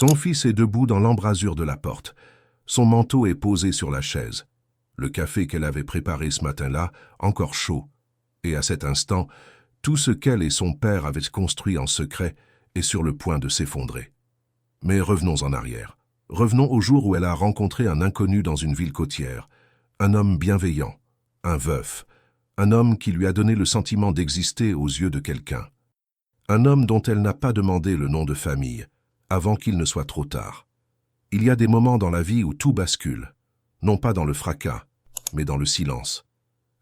Son fils est debout dans l'embrasure de la porte. Son manteau est posé sur la chaise. Le café qu'elle avait préparé ce matin-là, encore chaud. Et à cet instant, tout ce qu'elle et son père avaient construit en secret est sur le point de s'effondrer. Mais revenons en arrière. Revenons au jour où elle a rencontré un inconnu dans une ville côtière. Un homme bienveillant, un veuf, un homme qui lui a donné le sentiment d'exister aux yeux de quelqu'un. Un homme dont elle n'a pas demandé le nom de famille, avant qu'il ne soit trop tard. Il y a des moments dans la vie où tout bascule, non pas dans le fracas, mais dans le silence.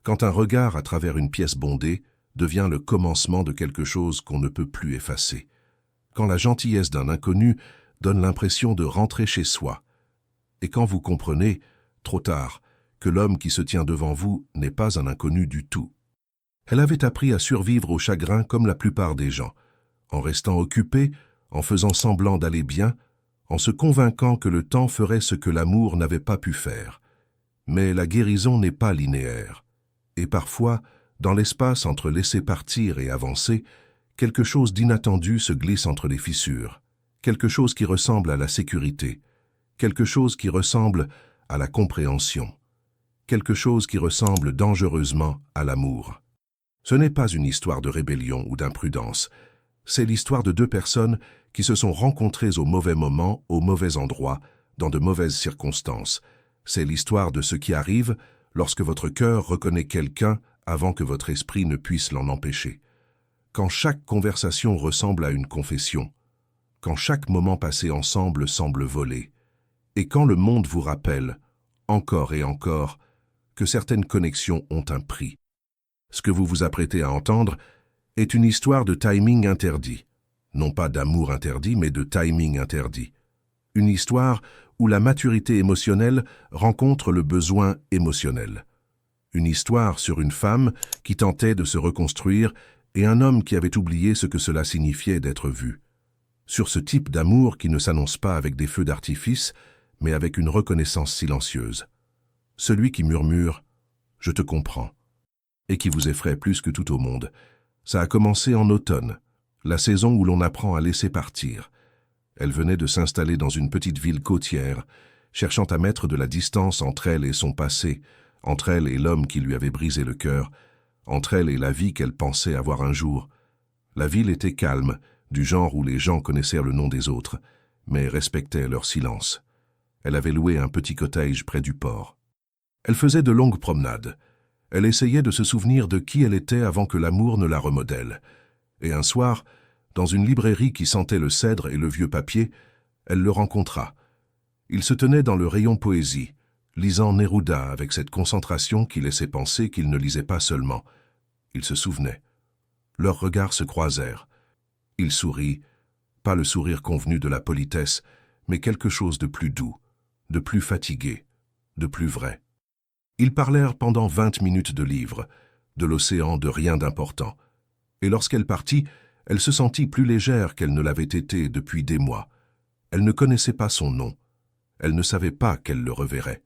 Quand un regard à travers une pièce bondée devient le commencement de quelque chose qu'on ne peut plus effacer. Quand la gentillesse d'un inconnu donne l'impression de rentrer chez soi. Et quand vous comprenez, trop tard, que l'homme qui se tient devant vous n'est pas un inconnu du tout. Elle avait appris à survivre au chagrin comme la plupart des gens, en restant occupée, en faisant semblant d'aller bien, en se convainquant que le temps ferait ce que l'amour n'avait pas pu faire. Mais la guérison n'est pas linéaire. Et parfois, dans l'espace entre laisser partir et avancer, quelque chose d'inattendu se glisse entre les fissures, quelque chose qui ressemble à la sécurité, quelque chose qui ressemble à la compréhension, quelque chose qui ressemble dangereusement à l'amour. Ce n'est pas une histoire de rébellion ou d'imprudence, c'est l'histoire de deux personnes qui se sont rencontrées au mauvais moment, au mauvais endroit, dans de mauvaises circonstances. C'est l'histoire de ce qui arrive lorsque votre cœur reconnaît quelqu'un avant que votre esprit ne puisse l'en empêcher. Quand chaque conversation ressemble à une confession, quand chaque moment passé ensemble semble voler, et quand le monde vous rappelle, encore et encore, que certaines connexions ont un prix. Ce que vous vous apprêtez à entendre est une histoire de timing interdit. Non pas d'amour interdit, mais de timing interdit. Une histoire où la maturité émotionnelle rencontre le besoin émotionnel. Une histoire sur une femme qui tentait de se reconstruire et un homme qui avait oublié ce que cela signifiait d'être vu. Sur ce type d'amour qui ne s'annonce pas avec des feux d'artifice, mais avec une reconnaissance silencieuse. Celui qui murmure « Je te comprends » et qui vous effraie plus que tout au monde. Ça a commencé en automne, la saison où l'on apprend à laisser partir. Elle venait de s'installer dans une petite ville côtière, cherchant à mettre de la distance entre elle et son passé, entre elle et l'homme qui lui avait brisé le cœur, entre elle et la vie qu'elle pensait avoir un jour. La ville était calme, du genre où les gens connaissaient le nom des autres, mais respectaient leur silence. Elle avait loué un petit cottage près du port. Elle faisait de longues promenades. Elle essayait de se souvenir de qui elle était avant que l'amour ne la remodèle. Et un soir, dans une librairie qui sentait le cèdre et le vieux papier, elle le rencontra. Il se tenait dans le rayon poésie, lisant Neruda avec cette concentration qui laissait penser qu'il ne lisait pas seulement. Il se souvenait. Leurs regards se croisèrent. Il sourit, pas le sourire convenu de la politesse, mais quelque chose de plus doux, de plus fatigué, de plus vrai. Ils parlèrent pendant 20 minutes de livres, de l'océan, de rien d'important. Et lorsqu'elle partit, elle se sentit plus légère qu'elle ne l'avait été depuis des mois. Elle ne connaissait pas son nom. Elle ne savait pas qu'elle le reverrait.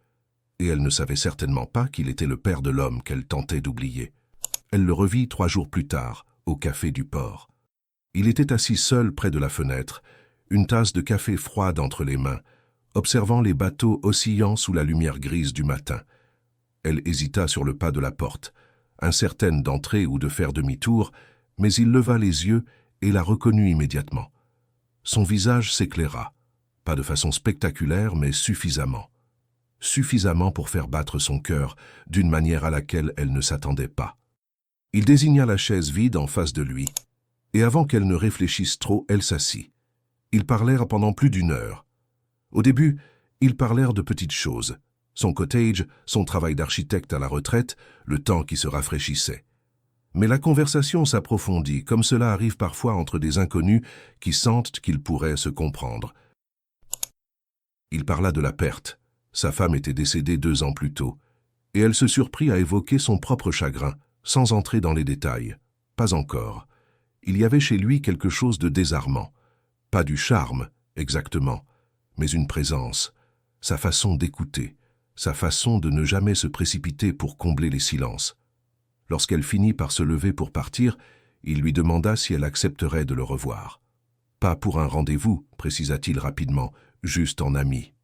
Et elle ne savait certainement pas qu'il était le père de l'homme qu'elle tentait d'oublier. Elle le revit 3 jours plus tard, au café du port. Il était assis seul près de la fenêtre, une tasse de café froide entre les mains, observant les bateaux oscillant sous la lumière grise du matin. Elle hésita sur le pas de la porte, incertaine d'entrer ou de faire demi-tour, mais il leva les yeux et la reconnut immédiatement. Son visage s'éclaira, pas de façon spectaculaire, mais suffisamment. Suffisamment pour faire battre son cœur d'une manière à laquelle elle ne s'attendait pas. Il désigna la chaise vide en face de lui, et avant qu'elle ne réfléchisse trop, elle s'assit. Ils parlèrent pendant plus d'1 heure. Au début, ils parlèrent de petites choses. Son cottage, son travail d'architecte à la retraite, le temps qui se rafraîchissait. Mais la conversation s'approfondit, comme cela arrive parfois entre des inconnus qui sentent qu'ils pourraient se comprendre. Il parla de la perte. Sa femme était décédée 2 ans plus tôt, et elle se surprit à évoquer son propre chagrin, sans entrer dans les détails. Pas encore. Il y avait chez lui quelque chose de désarmant. Pas du charme, exactement, mais une présence, sa façon d'écouter, sa façon de ne jamais se précipiter pour combler les silences. Lorsqu'elle finit par se lever pour partir, il lui demanda si elle accepterait de le revoir. Pas pour un rendez-vous, précisa-t-il rapidement, juste en ami.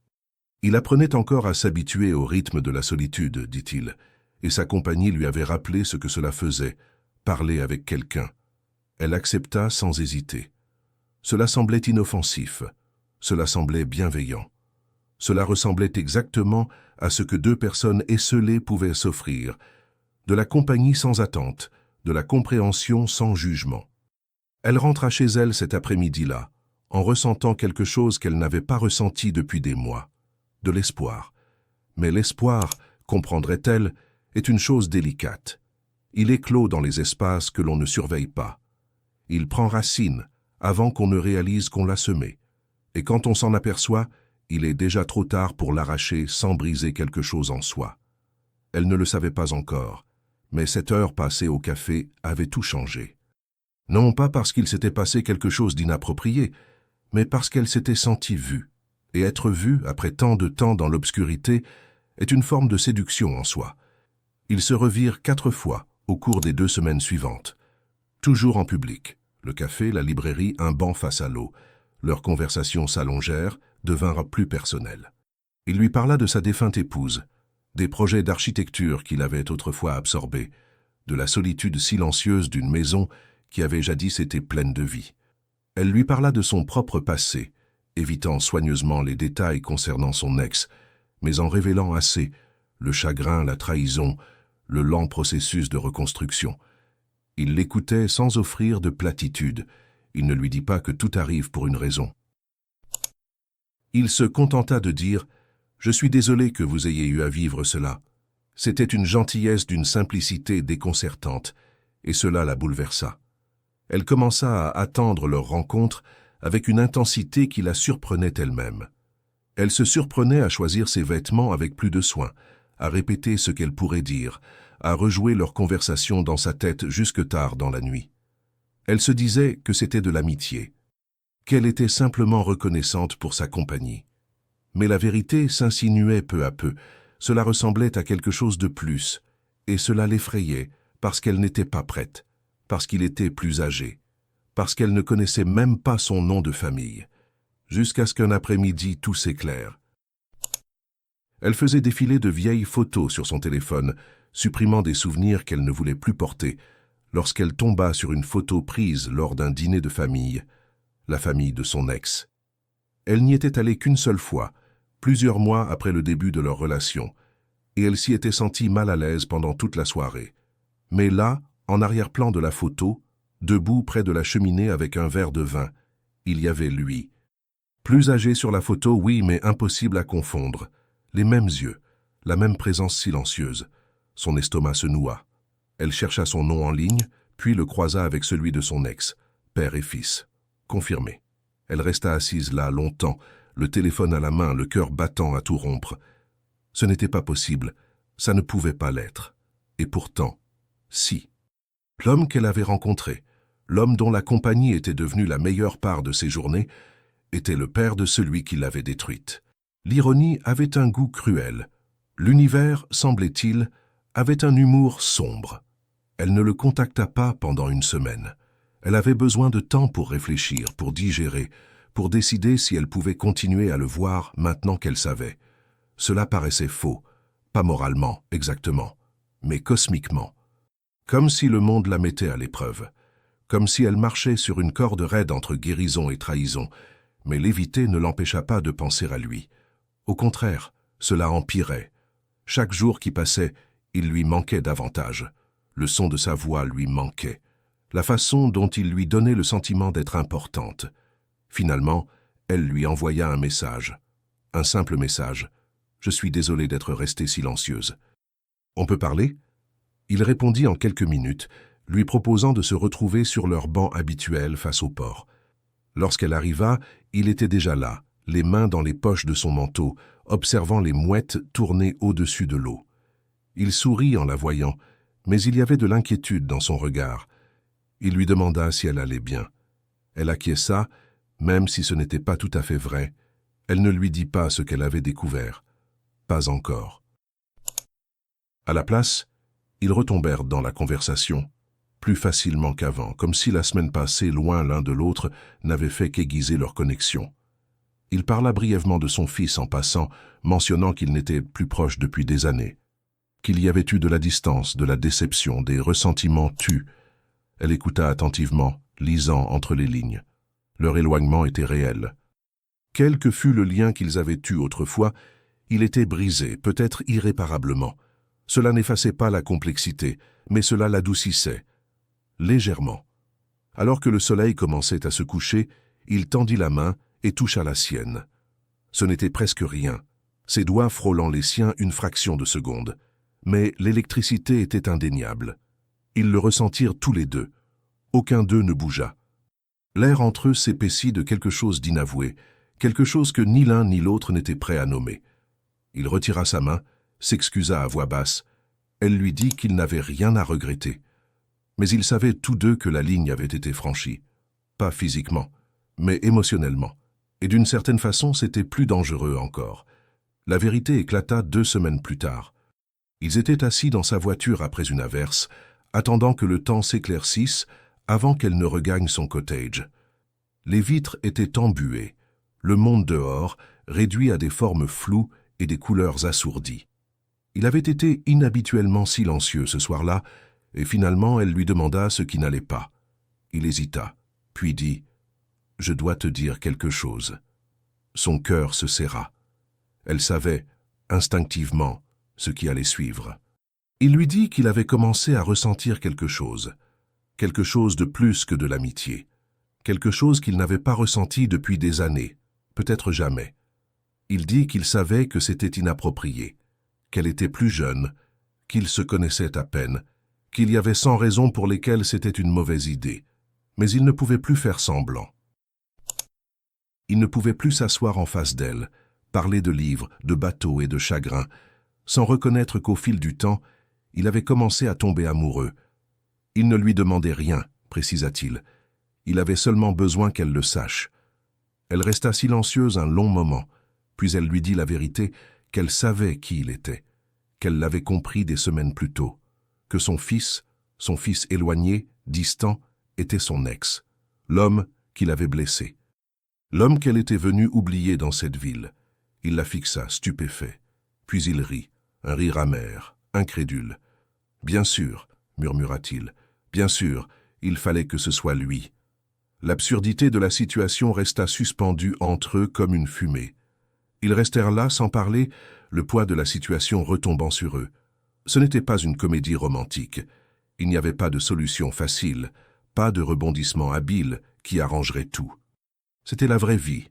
Il apprenait encore à s'habituer au rythme de la solitude, dit-il, et sa compagnie lui avait rappelé ce que cela faisait, parler avec quelqu'un. Elle accepta sans hésiter. Cela semblait inoffensif, cela semblait bienveillant. Cela ressemblait exactement à ce que deux personnes esseulées pouvaient s'offrir, de la compagnie sans attente, de la compréhension sans jugement. Elle rentra chez elle cet après-midi-là, en ressentant quelque chose qu'elle n'avait pas ressenti depuis des mois, de l'espoir. Mais l'espoir, comprendrait-elle, est une chose délicate. Il éclot dans les espaces que l'on ne surveille pas. Il prend racine avant qu'on ne réalise qu'on l'a semé. Et quand on s'en aperçoit, il est déjà trop tard pour l'arracher sans briser quelque chose en soi. Elle ne le savait pas encore, mais cette heure passée au café avait tout changé. Non pas parce qu'il s'était passé quelque chose d'inapproprié, mais parce qu'elle s'était sentie vue. Et être vue, après tant de temps dans l'obscurité, est une forme de séduction en soi. Ils se revirent 4 fois au cours des 2 semaines suivantes. Toujours en public. Le café, la librairie, un banc face à l'eau. Leurs conversations s'allongèrent, devinrent plus personnelles. Il lui parla de sa défunte épouse, des projets d'architecture qu'il avait autrefois absorbés, de la solitude silencieuse d'une maison qui avait jadis été pleine de vie. Elle lui parla de son propre passé, évitant soigneusement les détails concernant son ex, mais en révélant assez le chagrin, la trahison, le lent processus de reconstruction. Il l'écoutait sans offrir de platitude. Il ne lui dit pas que tout arrive pour une raison. Il se contenta de dire « Je suis désolé que vous ayez eu à vivre cela. » C'était une gentillesse d'une simplicité déconcertante, et cela la bouleversa. Elle commença à attendre leur rencontre avec une intensité qui la surprenait elle-même. Elle se surprenait à choisir ses vêtements avec plus de soin, à répéter ce qu'elle pourrait dire, à rejouer leur conversation dans sa tête jusque tard dans la nuit. Elle se disait que c'était de l'amitié, qu'elle était simplement reconnaissante pour sa compagnie. Mais la vérité s'insinuait peu à peu, cela ressemblait à quelque chose de plus, et cela l'effrayait parce qu'elle n'était pas prête, parce qu'il était plus âgé, parce qu'elle ne connaissait même pas son nom de famille, jusqu'à ce qu'un après-midi tout s'éclaire. Elle faisait défiler de vieilles photos sur son téléphone, supprimant des souvenirs qu'elle ne voulait plus porter, lorsqu'elle tomba sur une photo prise lors d'un dîner de famille, la famille de son ex. Elle n'y était allée qu'une seule fois, plusieurs mois après le début de leur relation, et elle s'y était sentie mal à l'aise pendant toute la soirée. Mais là, en arrière-plan de la photo, debout près de la cheminée avec un verre de vin, il y avait lui. Plus âgé sur la photo, oui, mais impossible à confondre. Les mêmes yeux, la même présence silencieuse. Son estomac se noua. Elle chercha son nom en ligne, puis le croisa avec celui de son ex, père et fils. Confirmé. Elle resta assise là longtemps, le téléphone à la main, le cœur battant à tout rompre. Ce n'était pas possible, ça ne pouvait pas l'être. Et pourtant, si. L'homme qu'elle avait rencontré, l'homme dont la compagnie était devenue la meilleure part de ses journées, était le père de celui qui l'avait détruite. L'ironie avait un goût cruel. L'univers, semblait-il, avait un humour sombre. Elle ne le contacta pas pendant une semaine. Elle avait besoin de temps pour réfléchir, pour digérer, pour décider si elle pouvait continuer à le voir maintenant qu'elle savait. Cela paraissait faux, pas moralement, exactement, mais cosmiquement. Comme si le monde la mettait à l'épreuve, comme si elle marchait sur une corde raide entre guérison et trahison, mais l'éviter ne l'empêcha pas de penser à lui. Au contraire, cela empirait. Chaque jour qui passait, il lui manquait davantage. Le son de sa voix lui manquait. La façon dont il lui donnait le sentiment d'être importante. Finalement, elle lui envoya un message. Un simple message. « Je suis désolé d'être restée silencieuse. »« On peut parler ?» Il répondit en quelques minutes, lui proposant de se retrouver sur leur banc habituel face au port. Lorsqu'elle arriva, il était déjà là, les mains dans les poches de son manteau, observant les mouettes tourner au-dessus de l'eau. Il sourit en la voyant, mais il y avait de l'inquiétude dans son regard. Il lui demanda si elle allait bien. Elle acquiesça, même si ce n'était pas tout à fait vrai. Elle ne lui dit pas ce qu'elle avait découvert. Pas encore. À la place, ils retombèrent dans la conversation. plus facilement qu'avant, comme si la semaine passée, loin l'un de l'autre, n'avait fait qu'aiguiser leur connexion. Il parla brièvement de son fils en passant, mentionnant qu'il n'était plus proche depuis des années, qu'il y avait eu de la distance, de la déception, des ressentiments tus. Elle écouta attentivement, lisant entre les lignes. Leur éloignement était réel. Quel que fût le lien qu'ils avaient eu autrefois, il était brisé, peut-être irréparablement. Cela n'effaçait pas la complexité, mais cela l'adoucissait, légèrement. Alors que le soleil commençait à se coucher, il tendit la main et toucha la sienne. Ce n'était presque rien, ses doigts frôlant les siens une fraction de seconde. Mais l'électricité était indéniable. Ils le ressentirent tous les deux. Aucun d'eux ne bougea. L'air entre eux s'épaissit de quelque chose d'inavoué, quelque chose que ni l'un ni l'autre n'était prêt à nommer. Il retira sa main, s'excusa à voix basse. Elle lui dit qu'il n'avait rien à regretter. Mais ils savaient tous deux que la ligne avait été franchie. Pas physiquement, mais émotionnellement. Et d'une certaine façon, c'était plus dangereux encore. La vérité éclata 2 semaines plus tard. Ils étaient assis dans sa voiture après une averse, attendant que le temps s'éclaircisse avant qu'elle ne regagne son cottage. Les vitres étaient embuées, le monde dehors réduit à des formes floues et des couleurs assourdies. Il avait été inhabituellement silencieux ce soir-là, et finalement elle lui demanda ce qui n'allait pas. Il hésita, puis dit « Je dois te dire quelque chose ». Son cœur se serra. Elle savait, instinctivement, ce qui allait suivre. Il lui dit qu'il avait commencé à ressentir quelque chose de plus que de l'amitié, quelque chose qu'il n'avait pas ressenti depuis des années, peut-être jamais. Il dit qu'il savait que c'était inapproprié, qu'elle était plus jeune, qu'ils se connaissaient à peine, qu'il y avait 100 raisons pour lesquelles c'était une mauvaise idée, mais il ne pouvait plus faire semblant. Il ne pouvait plus s'asseoir en face d'elle, parler de livres, de bateaux et de chagrins, sans reconnaître qu'au fil du temps, il avait commencé à tomber amoureux. Il ne lui demandait rien, précisa-t-il. Il avait seulement besoin qu'elle le sache. Elle resta silencieuse un long moment, puis elle lui dit la vérité, qu'elle savait qui il était, qu'elle l'avait compris des semaines plus tôt, que son fils éloigné, distant, était son ex, l'homme qui l'avait blessée. L'homme qu'elle était venue oublier dans cette ville. Il la fixa, stupéfait. Puis il rit, un rire amer, incrédule. « Bien sûr, murmura-t-il, bien sûr, il fallait que ce soit lui. » L'absurdité de la situation resta suspendue entre eux comme une fumée. Ils restèrent là sans parler, le poids de la situation retombant sur eux. Ce n'était pas une comédie romantique. Il n'y avait pas de solution facile, pas de rebondissement habile qui arrangerait tout. C'était la vraie vie,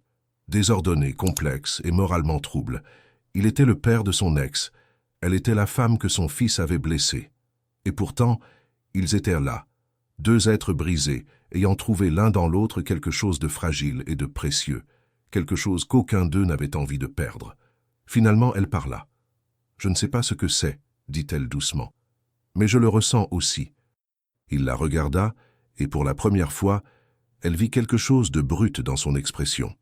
désordonnée, complexe et moralement trouble. Il était le père de son ex, elle était la femme que son fils avait blessée. Et pourtant, ils étaient là, 2 êtres brisés, ayant trouvé l'un dans l'autre quelque chose de fragile et de précieux, quelque chose qu'aucun d'eux n'avait envie de perdre. Finalement, elle parla. « Je ne sais pas ce que c'est, » dit-elle doucement, « mais je le ressens aussi. » Il la regarda, et pour la première fois, elle vit quelque chose de brut dans son expression.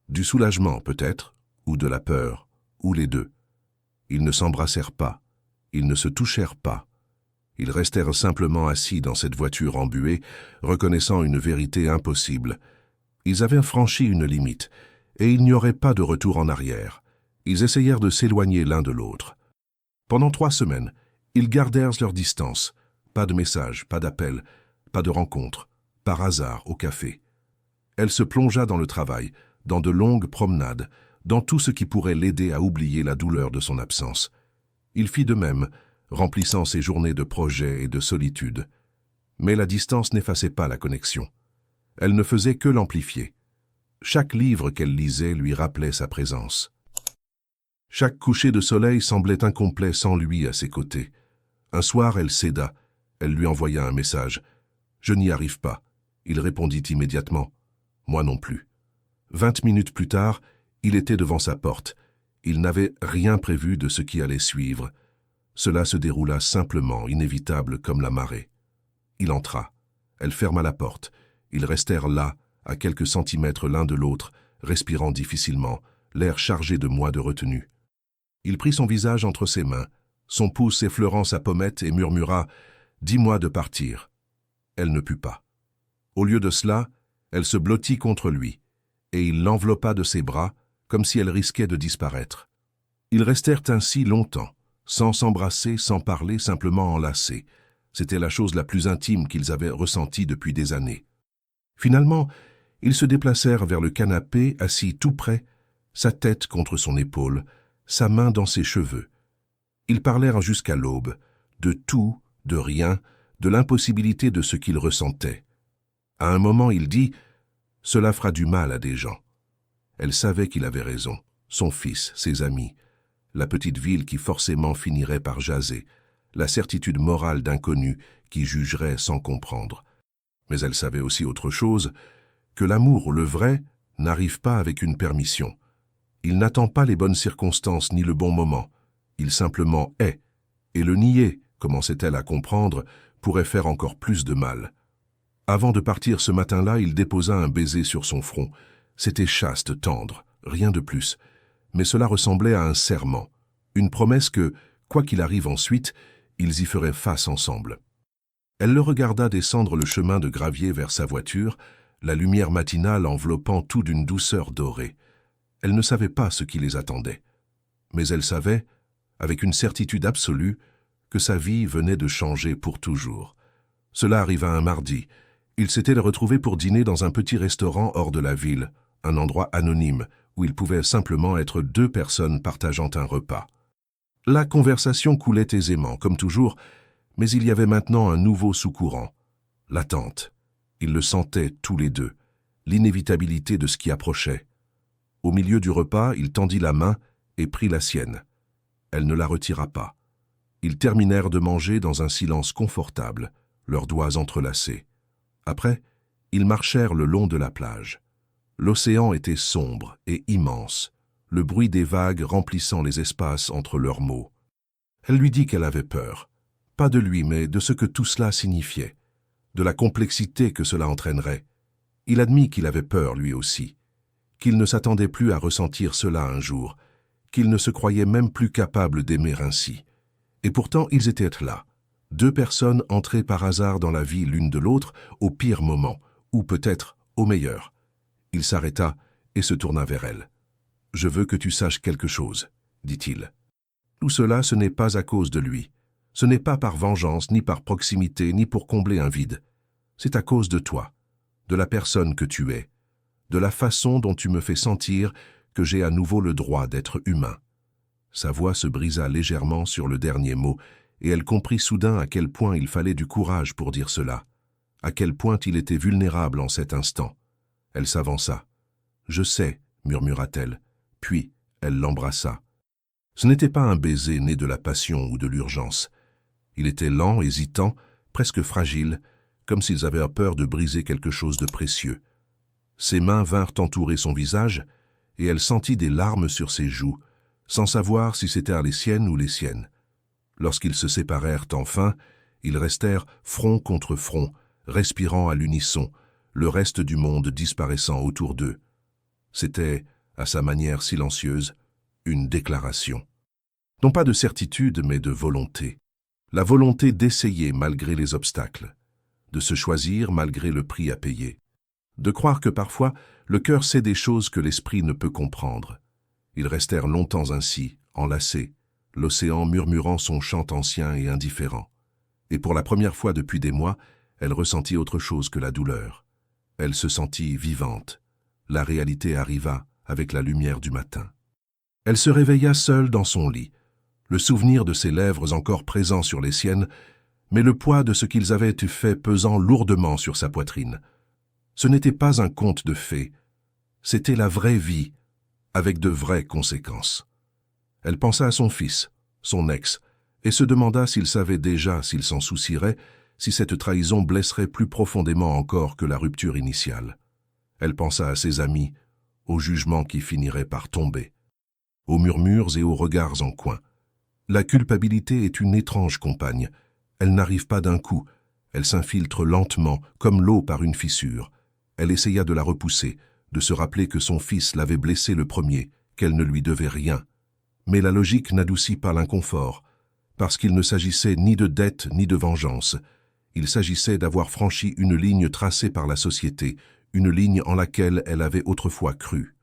Du soulagement, peut-être, ou de la peur, ou les deux. Ils ne s'embrassèrent pas, ils ne se touchèrent pas. Ils restèrent simplement assis dans cette voiture embuée, reconnaissant une vérité impossible. Ils avaient franchi une limite, et il n'y aurait pas de retour en arrière. Ils essayèrent de s'éloigner l'un de l'autre. Pendant 3 semaines, ils gardèrent leur distance. Pas de messages, pas d'appels, pas de rencontres, par hasard au café. Elle se plongea dans le travail, dans de longues promenades, dans tout ce qui pourrait l'aider à oublier la douleur de son absence. Il fit de même, remplissant ses journées de projets et de solitude. Mais la distance n'effaçait pas la connexion. Elle ne faisait que l'amplifier. Chaque livre qu'elle lisait lui rappelait sa présence. Chaque coucher de soleil semblait incomplet sans lui à ses côtés. Un soir, elle céda. Elle lui envoya un message. « Je n'y arrive pas. » Il répondit immédiatement. « Moi non plus. » 20 minutes plus tard, il était devant sa porte. Il n'avait rien prévu de ce qui allait suivre. Cela se déroula simplement, inévitable comme la marée. Il entra. Elle ferma la porte. Ils restèrent là, à quelques centimètres l'un de l'autre, respirant difficilement, l'air chargé de mois de retenue. Il prit son visage entre ses mains, son pouce effleurant sa pommette et murmura « Dis-moi de partir. » elle ne put pas. Au lieu de cela, elle se blottit contre lui, et il l'enveloppa de ses bras, comme si elle risquait de disparaître. Ils restèrent ainsi longtemps, sans s'embrasser, sans parler, simplement enlacés. C'était la chose la plus intime qu'ils avaient ressentie depuis des années. Finalement, ils se déplacèrent vers le canapé, assis tout près, sa tête contre son épaule, sa main dans ses cheveux. Ils parlèrent jusqu'à l'aube, de tout, de rien, de l'impossibilité de ce qu'ils ressentaient. À un moment, il dit « Cela fera du mal à des gens ». Elle savait qu'il avait raison, son fils, ses amis, la petite ville qui forcément finirait par jaser, la certitude morale d'inconnus qui jugerait sans comprendre. Mais elle savait aussi autre chose, que l'amour, le vrai, n'arrive pas avec une permission. Il n'attend pas les bonnes circonstances ni le bon moment. Il simplement est. Et le nier, commençait-elle à comprendre, pourrait faire encore plus de mal. Avant de partir ce matin-là, il déposa un baiser sur son front. C'était chaste, tendre, rien de plus. Mais cela ressemblait à un serment, une promesse que, quoi qu'il arrive ensuite, ils y feraient face ensemble. Elle le regarda descendre le chemin de gravier vers sa voiture, la lumière matinale enveloppant tout d'une douceur dorée. Elle ne savait pas ce qui les attendait. Mais elle savait, avec une certitude absolue, que sa vie venait de changer pour toujours. Cela arriva un mardi. Ils s'étaient retrouvés pour dîner dans un petit restaurant hors de la ville, un endroit anonyme, où ils pouvaient simplement être deux personnes partageant un repas. La conversation coulait aisément, comme toujours, mais il y avait maintenant un nouveau sous-courant, l'attente. Ils le sentaient tous les deux, l'inévitabilité de ce qui approchait. Au milieu du repas, il tendit la main et prit la sienne. Elle ne la retira pas. Ils terminèrent de manger dans un silence confortable, leurs doigts entrelacés. Après, ils marchèrent le long de la plage. L'océan était sombre et immense, le bruit des vagues remplissant les espaces entre leurs mots. Elle lui dit qu'elle avait peur, pas de lui, mais de ce que tout cela signifiait, de la complexité que cela entraînerait. Il admit qu'il avait peur lui aussi, qu'il ne s'attendait plus à ressentir cela un jour, qu'il ne se croyait même plus capable d'aimer ainsi. Et pourtant, ils étaient là, deux personnes entrées par hasard dans la vie l'une de l'autre au pire moment, ou peut-être au meilleur. Il s'arrêta et se tourna vers elle. « Je veux que tu saches quelque chose, » dit-il. Tout cela, ce n'est pas à cause de lui. Ce n'est pas par vengeance, ni par proximité, ni pour combler un vide. C'est à cause de toi, de la personne que tu es, de la façon dont tu me fais sentir que j'ai à nouveau le droit d'être humain. Sa voix se brisa légèrement sur le dernier mot, et elle comprit soudain à quel point il fallait du courage pour dire cela, à quel point il était vulnérable en cet instant. Elle s'avança. « Je sais, » murmura-t-elle, puis elle l'embrassa. Ce n'était pas un baiser né de la passion ou de l'urgence. Il était lent, hésitant, presque fragile, comme s'ils avaient peur de briser quelque chose de précieux. Ses mains vinrent entourer son visage, et elle sentit des larmes sur ses joues, sans savoir si c'étaient les siennes ou les siennes. Lorsqu'ils se séparèrent enfin, ils restèrent front contre front, respirant à l'unisson, le reste du monde disparaissant autour d'eux. C'était, à sa manière silencieuse, une déclaration. Non pas de certitude, mais de volonté. La volonté d'essayer malgré les obstacles, de se choisir malgré le prix à payer, de croire que parfois le cœur sait des choses que l'esprit ne peut comprendre. Ils restèrent longtemps ainsi, enlacés, l'océan murmurant son chant ancien et indifférent. Et pour la première fois depuis des mois, elle ressentit autre chose que la douleur. Elle se sentit vivante. La réalité arriva avec la lumière du matin. Elle se réveilla seule dans son lit, le souvenir de ses lèvres encore présent sur les siennes, mais le poids de ce qu'ils avaient fait pesant lourdement sur sa poitrine. Ce n'était pas un conte de fées, c'était la vraie vie, avec de vraies conséquences. Elle pensa à son fils, son ex, et se demanda s'il savait déjà, s'il s'en soucierait, si cette trahison blesserait plus profondément encore que la rupture initiale. Elle pensa à ses amis, au jugement qui finirait par tomber, aux murmures et aux regards en coin. La culpabilité est une étrange compagne. Elle n'arrive pas d'un coup, elle s'infiltre lentement, comme l'eau par une fissure. Elle essaya de la repousser, de se rappeler que son fils l'avait blessée le premier, qu'elle ne lui devait rien. Mais la logique n'adoucit pas l'inconfort, parce qu'il ne s'agissait ni de dette ni de vengeance. Il s'agissait d'avoir franchi une ligne tracée par la société, une ligne en laquelle elle avait autrefois cru.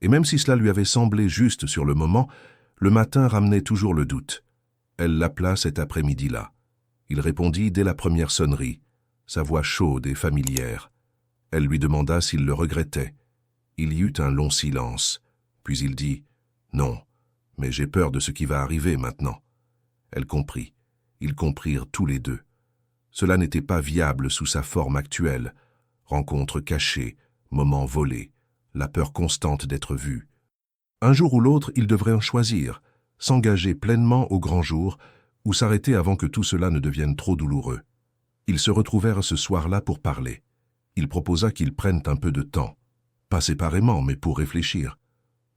Et même si cela lui avait semblé juste sur le moment, le matin ramenait toujours le doute. Elle l'appela cet après-midi-là. Il répondit dès la première sonnerie, sa voix chaude et familière. Elle lui demanda s'il le regrettait. Il y eut un long silence, puis il dit « Non, mais j'ai peur de ce qui va arriver maintenant. » Elle comprit. Ils comprirent tous les deux. Cela n'était pas viable sous sa forme actuelle. Rencontre cachée, moment volé, la peur constante d'être vu. Un jour ou l'autre, il devrait en choisir, s'engager pleinement au grand jour ou s'arrêter avant que tout cela ne devienne trop douloureux. Ils se retrouvèrent ce soir-là pour parler. Il proposa qu'ils prennent un peu de temps, pas séparément, mais pour réfléchir,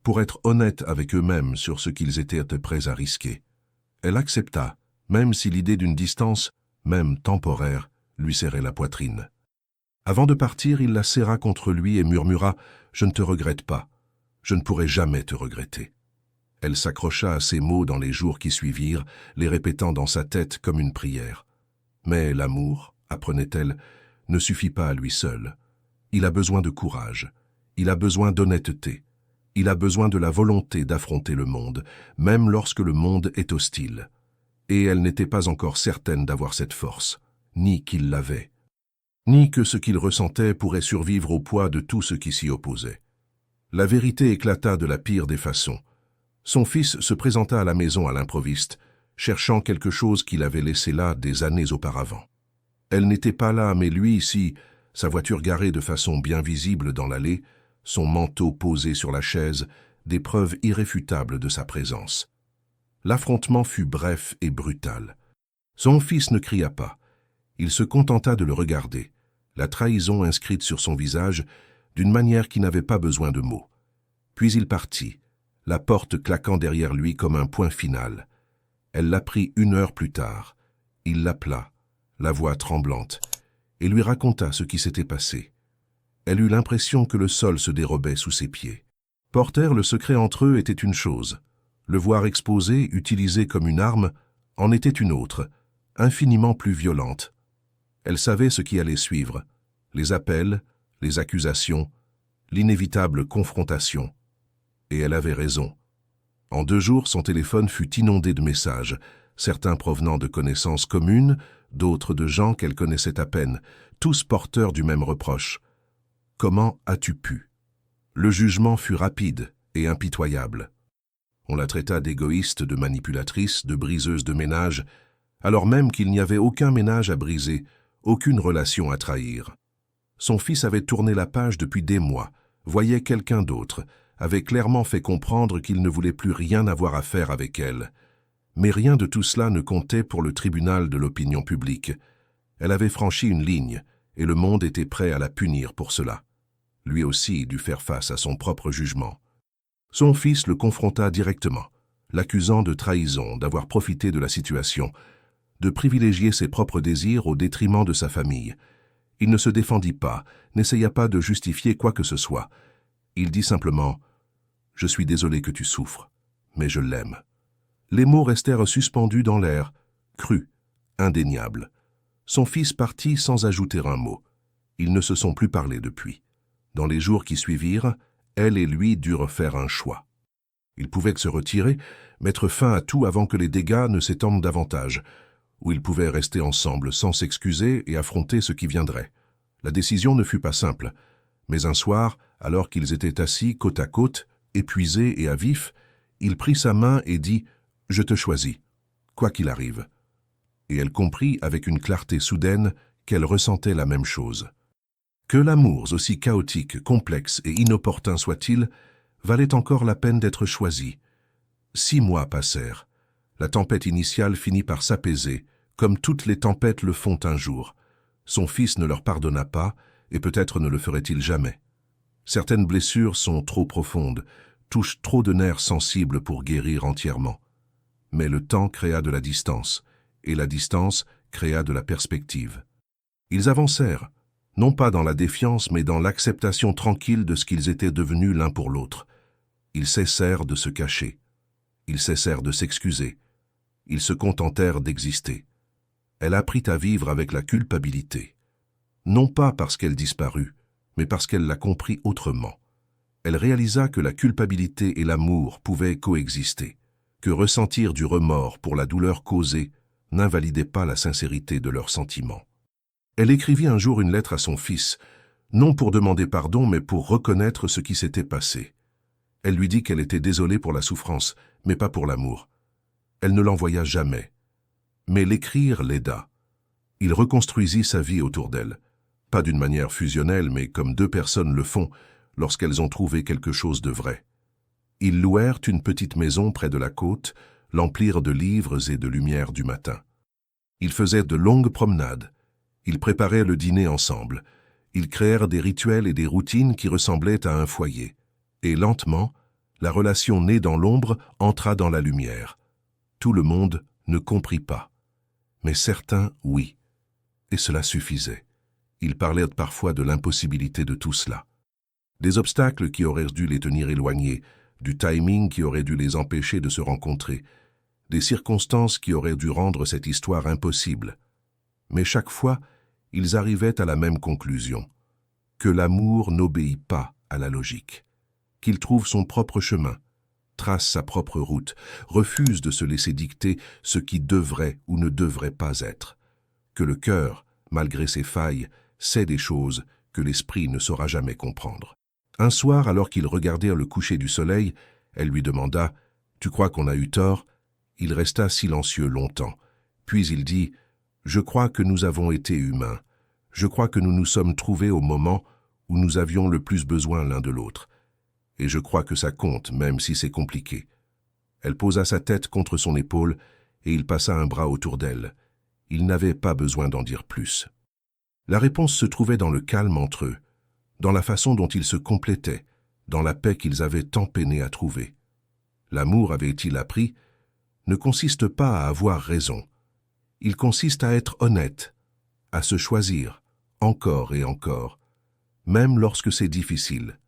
pour être honnêtes avec eux-mêmes sur ce qu'ils étaient prêts à risquer. Elle accepta, même si l'idée d'une distance, même temporaire, lui serrait la poitrine. Avant de partir, il la serra contre lui et murmura « Je ne te regrette pas. Je ne pourrai jamais te regretter. » Elle s'accrocha à ces mots dans les jours qui suivirent, les répétant dans sa tête comme une prière. Mais l'amour, apprenait-elle, ne suffit pas à lui seul. Il a besoin de courage, il a besoin d'honnêteté, il a besoin de la volonté d'affronter le monde, même lorsque le monde est hostile. Et elle n'était pas encore certaine d'avoir cette force, ni qu'il l'avait, ni que ce qu'il ressentait pourrait survivre au poids de tout ce qui s'y opposait. La vérité éclata de la pire des façons. Son fils se présenta à la maison à l'improviste, cherchant quelque chose qu'il avait laissé là des années auparavant. Elle n'était pas là, mais lui ici, sa voiture garée de façon bien visible dans l'allée, son manteau posé sur la chaise, des preuves irréfutables de sa présence. L'affrontement fut bref et brutal. Son fils ne cria pas. Il se contenta de le regarder, la trahison inscrite sur son visage, d'une manière qui n'avait pas besoin de mots. Puis il partit, la porte claquant derrière lui comme un point final. Elle l'apprit 1 heure plus tard. Il l'appela, la voix tremblante, et lui raconta ce qui s'était passé. Elle eut l'impression que le sol se dérobait sous ses pieds. Porter le secret entre eux était une chose. Le voir exposé, utilisé comme une arme, en était une autre, infiniment plus violente. Elle savait ce qui allait suivre, les appels, les accusations, l'inévitable confrontation. Et elle avait raison. En 2 jours, son téléphone fut inondé de messages, certains provenant de connaissances communes, d'autres de gens qu'elle connaissait à peine, tous porteurs du même reproche. « Comment as-tu pu ?» Le jugement fut rapide et impitoyable. On la traita d'égoïste, de manipulatrice, de briseuse de ménage, alors même qu'il n'y avait aucun ménage à briser, aucune relation à trahir. Son fils avait tourné la page depuis des mois, voyait quelqu'un d'autre, avait clairement fait comprendre qu'il ne voulait plus rien avoir à faire avec elle. Mais rien de tout cela ne comptait pour le tribunal de l'opinion publique. Elle avait franchi une ligne, et le monde était prêt à la punir pour cela. Lui aussi dut faire face à son propre jugement. Son fils le confronta directement, l'accusant de trahison, d'avoir profité de la situation, de privilégier ses propres désirs au détriment de sa famille. Il ne se défendit pas, n'essaya pas de justifier quoi que ce soit. Il dit simplement « Je suis désolé que tu souffres, mais je l'aime ». Les mots restèrent suspendus dans l'air, crus, indéniables. Son fils partit sans ajouter un mot. Ils ne se sont plus parlé depuis. Dans les jours qui suivirent, elle et lui durent faire un choix. Ils pouvaient se retirer, mettre fin à tout avant que les dégâts ne s'étendent davantage, ou ils pouvaient rester ensemble sans s'excuser et affronter ce qui viendrait. La décision ne fut pas simple, mais un soir, alors qu'ils étaient assis côte à côte, épuisés et à vif, il prit sa main et dit « Je te choisis, quoi qu'il arrive ». Et elle comprit avec une clarté soudaine qu'elle ressentait la même chose. Que l'amour, aussi chaotique, complexe et inopportun soit-il, valait encore la peine d'être choisi. 6 mois passèrent. La tempête initiale finit par s'apaiser, comme toutes les tempêtes le font un jour. Son fils ne leur pardonna pas, et peut-être ne le ferait-il jamais. Certaines blessures sont trop profondes, touchent trop de nerfs sensibles pour guérir entièrement. Mais le temps créa de la distance, et la distance créa de la perspective. Ils avancèrent, non pas dans la défiance, mais dans l'acceptation tranquille de ce qu'ils étaient devenus l'un pour l'autre. Ils cessèrent de se cacher. Ils cessèrent de s'excuser. Ils se contentèrent d'exister. Elle apprit à vivre avec la culpabilité. Non pas parce qu'elle disparut, mais parce qu'elle l'a compris autrement. Elle réalisa que la culpabilité et l'amour pouvaient coexister, que ressentir du remords pour la douleur causée n'invalidait pas la sincérité de leurs sentiments. Elle écrivit un jour une lettre à son fils, non pour demander pardon, mais pour reconnaître ce qui s'était passé. Elle lui dit qu'elle était désolée pour la souffrance, mais pas pour l'amour. Elle ne l'envoya jamais. Mais l'écrire l'aida. Il reconstruisit sa vie autour d'elle. Pas d'une manière fusionnelle, mais comme deux personnes le font lorsqu'elles ont trouvé quelque chose de vrai. Ils louèrent une petite maison près de la côte, l'emplirent de livres et de lumière du matin. Ils faisaient de longues promenades. Ils préparaient le dîner ensemble. Ils créèrent des rituels et des routines qui ressemblaient à un foyer. Et lentement, la relation née dans l'ombre entra dans la lumière. Tout le monde ne comprit pas. Mais certains, oui. Et cela suffisait. Ils parlaient parfois de l'impossibilité de tout cela. Des obstacles qui auraient dû les tenir éloignés, du timing qui aurait dû les empêcher de se rencontrer, des circonstances qui auraient dû rendre cette histoire impossible. Mais chaque fois, ils arrivaient à la même conclusion, que l'amour n'obéit pas à la logique, qu'il trouve son propre chemin, trace sa propre route, refuse de se laisser dicter ce qui devrait ou ne devrait pas être, que le cœur, malgré ses failles, sait des choses que l'esprit ne saura jamais comprendre. Un soir, alors qu'ils regardèrent le coucher du soleil, elle lui demanda « Tu crois qu'on a eu tort ?» Il resta silencieux longtemps. Puis il dit « Je crois que nous avons été humains. Je crois que nous nous sommes trouvés au moment où nous avions le plus besoin l'un de l'autre. Et je crois que ça compte, même si c'est compliqué. » Elle posa sa tête contre son épaule et il passa un bras autour d'elle. Il n'avait pas besoin d'en dire plus. La réponse se trouvait dans le calme entre eux, dans la façon dont ils se complétaient, dans la paix qu'ils avaient tant peiné à trouver. L'amour, avait-il appris, ne consiste pas à avoir raison. Il consiste à être honnête, à se choisir, encore et encore, même lorsque c'est difficile.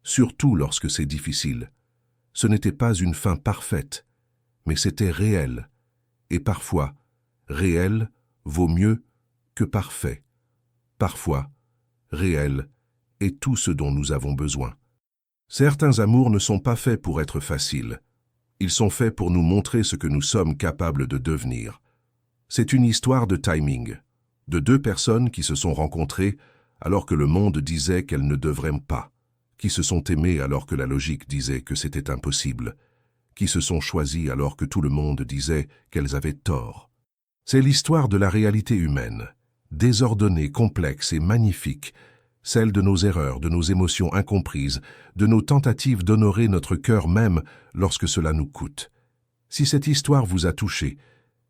Surtout lorsque c'est difficile. Ce n'était pas une fin parfaite, mais c'était réel. Et parfois, réel vaut mieux que parfait. Parfois, réel est tout ce dont nous avons besoin. Certains amours ne sont pas faits pour être faciles. Ils sont faits pour nous montrer ce que nous sommes capables de devenir. C'est une histoire de timing, de deux personnes qui se sont rencontrées alors que le monde disait qu'elles ne devraient pas, qui se sont aimées alors que la logique disait que c'était impossible, qui se sont choisies alors que tout le monde disait qu'elles avaient tort. C'est l'histoire de la réalité humaine, désordonnée, complexe et magnifique, celle de nos erreurs, de nos émotions incomprises, de nos tentatives d'honorer notre cœur même lorsque cela nous coûte. Si cette histoire vous a touché,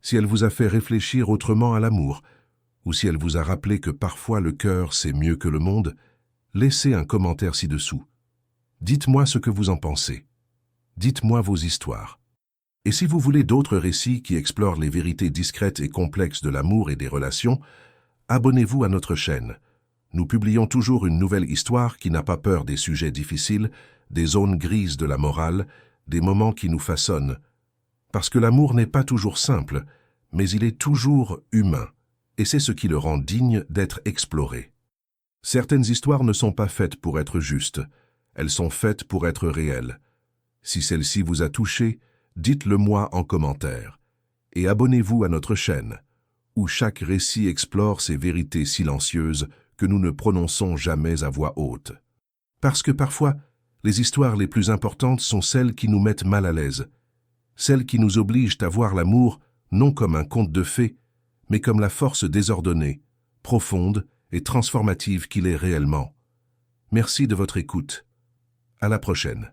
si elle vous a fait réfléchir autrement à l'amour, ou si elle vous a rappelé que parfois le cœur c'est mieux que le monde, laissez un commentaire ci-dessous. Dites-moi ce que vous en pensez. Dites-moi vos histoires. Et si vous voulez d'autres récits qui explorent les vérités discrètes et complexes de l'amour et des relations, abonnez-vous à notre chaîne. Nous publions toujours une nouvelle histoire qui n'a pas peur des sujets difficiles, des zones grises de la morale, des moments qui nous façonnent. Parce que l'amour n'est pas toujours simple, mais il est toujours humain, et c'est ce qui le rend digne d'être exploré. Certaines histoires ne sont pas faites pour être justes, elles sont faites pour être réelles. Si celle-ci vous a touché, dites-le moi en commentaire. Et abonnez-vous à notre chaîne, où chaque récit explore ces vérités silencieuses que nous ne prononçons jamais à voix haute. Parce que parfois, les histoires les plus importantes sont celles qui nous mettent mal à l'aise, celles qui nous obligent à voir l'amour non comme un conte de fées, mais comme la force désordonnée, profonde et transformative qu'il est réellement. Merci de votre écoute. À la prochaine.